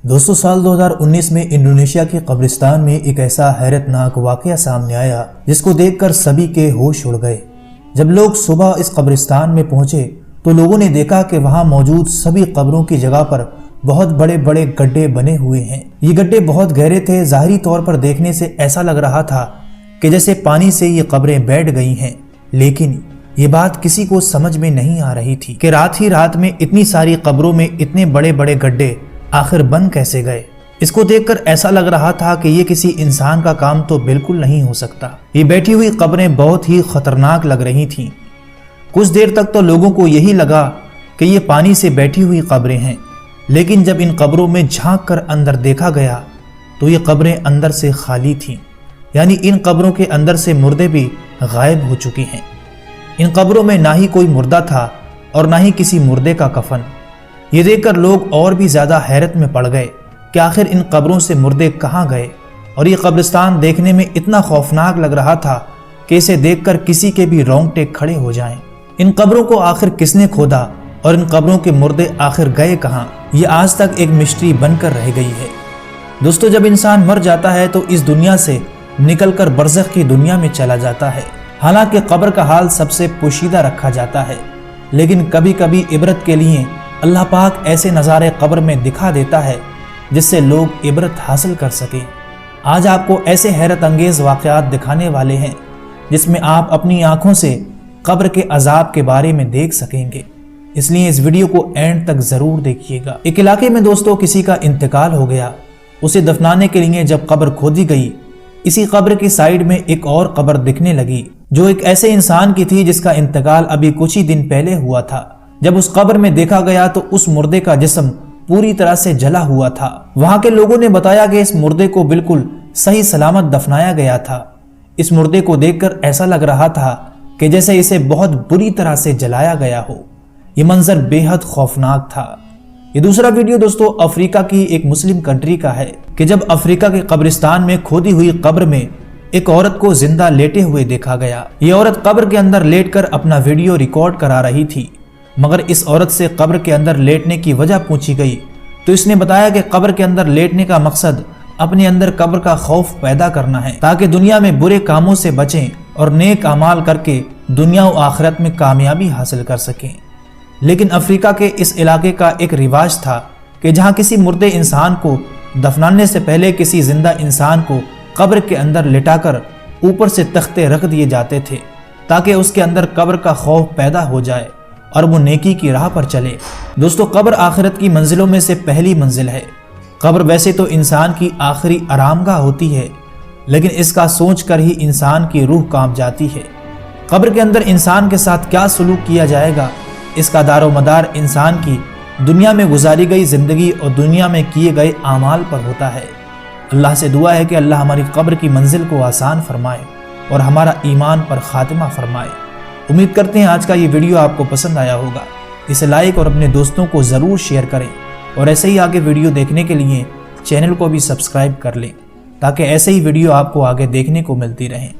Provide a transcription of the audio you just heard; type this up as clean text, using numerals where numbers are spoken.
दोस्तों साल 2019 में इंडोनेशिया के कब्रिस्तान में एक ऐसा हैरतनाक वाकया सामने आया जिसको देखकर सभी के होश उड़ गए। जब लोग सुबह इस कब्रिस्तान में पहुंचे तो लोगों ने देखा कि वहां मौजूद सभी कब्रों की जगह पर बहुत बड़े बड़े गड्ढे बने हुए हैं। ये गड्ढे बहुत गहरे थे। ज़ाहिरी तौर पर देखने से ऐसा लग रहा था कि जैसे पानी से ये कब्रें बैठ गई हैं, लेकिन ये बात किसी को समझ में नहीं आ रही थी कि रात ही रात में इतनी सारी कब्रों में इतने बड़े बड़े गड्ढे आखिर बन कैसे गए। इसको देखकर ऐसा लग रहा था कि ये किसी इंसान का काम तो बिल्कुल नहीं हो सकता। ये बैठी हुई कब्रें बहुत ही खतरनाक लग रही थीं। कुछ देर तक तो लोगों को यही लगा कि ये पानी से बैठी हुई कब्रें हैं, लेकिन जब इन कब्रों में झांक कर अंदर देखा गया तो ये कब्रें अंदर से खाली थीं, यानी इन कब्रों के अंदर से मुर्दे भी गायब हो चुकी हैं। इन कब्रों में ना ही कोई मुर्दा था और ना ही किसी मुर्दे का कफन। ये देखकर लोग और भी ज्यादा हैरत में पड़ गए कि आखिर इन कब्रों से मुर्दे कहाँ गए। और ये कब्रिस्तान देखने में इतना खौफनाक लग रहा था कि इसे देखकर किसी के भी रोंगटे खड़े हो जाएं। इन कब्रों को आखिर किसने खोदा और इन कब्रों के मुर्दे आखिर गए कहाँ, ये आज तक एक मिस्ट्री बनकर रह गई है। दोस्तों, जब इंसान मर जाता है तो इस दुनिया से निकलकर बरज़ख की दुनिया में चला जाता है। हालांकि कब्र का हाल सबसे पोशीदा रखा जाता है, लेकिन कभी कभी इबरत के लिए अल्लाह पाक ऐसे नज़ारे कब्र में दिखा देता है जिससे लोग इबरत हासिल कर सकें। आज आपको ऐसे हैरत अंगेज़ वाक़यात दिखाने वाले हैं जिसमें आप अपनी आंखों से कब्र के अजाब के बारे में देख सकेंगे, इसलिए इस वीडियो को एंड तक ज़रूर देखिएगा। एक इलाके में दोस्तों किसी का इंतकाल हो गया। उसे दफनाने के लिए जब कब्र खोदी गई, इसी कब्र की साइड में एक और कब्र दिखने लगी जो एक ऐसे इंसान की थी जिसका इंतकाल अभी कुछ ही दिन पहले हुआ था। जब उस कब्र में देखा गया तो उस मुर्दे का जिस्म पूरी तरह से जला हुआ था। वहां के लोगों ने बताया कि इस मुर्दे को बिल्कुल सही सलामत दफनाया गया था। इस मुर्दे को देखकर ऐसा लग रहा था कि जैसे इसे बहुत बुरी तरह से जलाया गया हो। ये मंजर बेहद खौफनाक था। ये दूसरा वीडियो दोस्तों अफ्रीका की एक मुस्लिम कंट्री का है कि जब अफ्रीका के कब्रिस्तान में खोदी हुई कब्र में एक औरत को जिंदा लेटे हुए देखा गया। ये औरत कब्र के अंदर लेटकर अपना वीडियो रिकॉर्ड करा रही थी, मगर इस औरत से कब्र के अंदर लेटने की वजह पूछी गई तो इसने बताया कि कब्र के अंदर लेटने का मकसद अपने अंदर कब्र का खौफ पैदा करना है, ताकि दुनिया में बुरे कामों से बचें और नेक अमाल करके दुनिया और आखिरत में कामयाबी हासिल कर सकें। लेकिन अफ्रीका के इस इलाके का एक रिवाज था कि जहाँ किसी मुर्दे इंसान को दफनाने से पहले किसी जिंदा इंसान को कब्र के अंदर लिटाकर ऊपर से तख्ते रख दिए जाते थे, ताकि उसके अंदर कब्र का खौफ पैदा हो जाए और वो नेकी की राह पर चले। दोस्तों, कब्र आखिरत की मंजिलों में से पहली मंजिल है। कब्र वैसे तो इंसान की आखिरी आरामगाह होती है, लेकिन इसका सोच कर ही इंसान की रूह कांप जाती है। कब्र के अंदर इंसान के साथ क्या सलूक किया जाएगा, इसका दारो मदार इंसान की दुनिया में गुजारी गई जिंदगी और दुनिया में किए गए आमाल पर होता है। अल्लाह से दुआ है कि अल्लाह हमारी कब्र की मंजिल को आसान फरमाए और हमारा ईमान पर खातिमा फरमाए। उम्मीद करते हैं आज का ये वीडियो आपको पसंद आया होगा। इसे लाइक और अपने दोस्तों को ज़रूर शेयर करें और ऐसे ही आगे वीडियो देखने के लिए चैनल को भी सब्सक्राइब कर लें, ताकि ऐसे ही वीडियो आपको आगे देखने को मिलती रहें।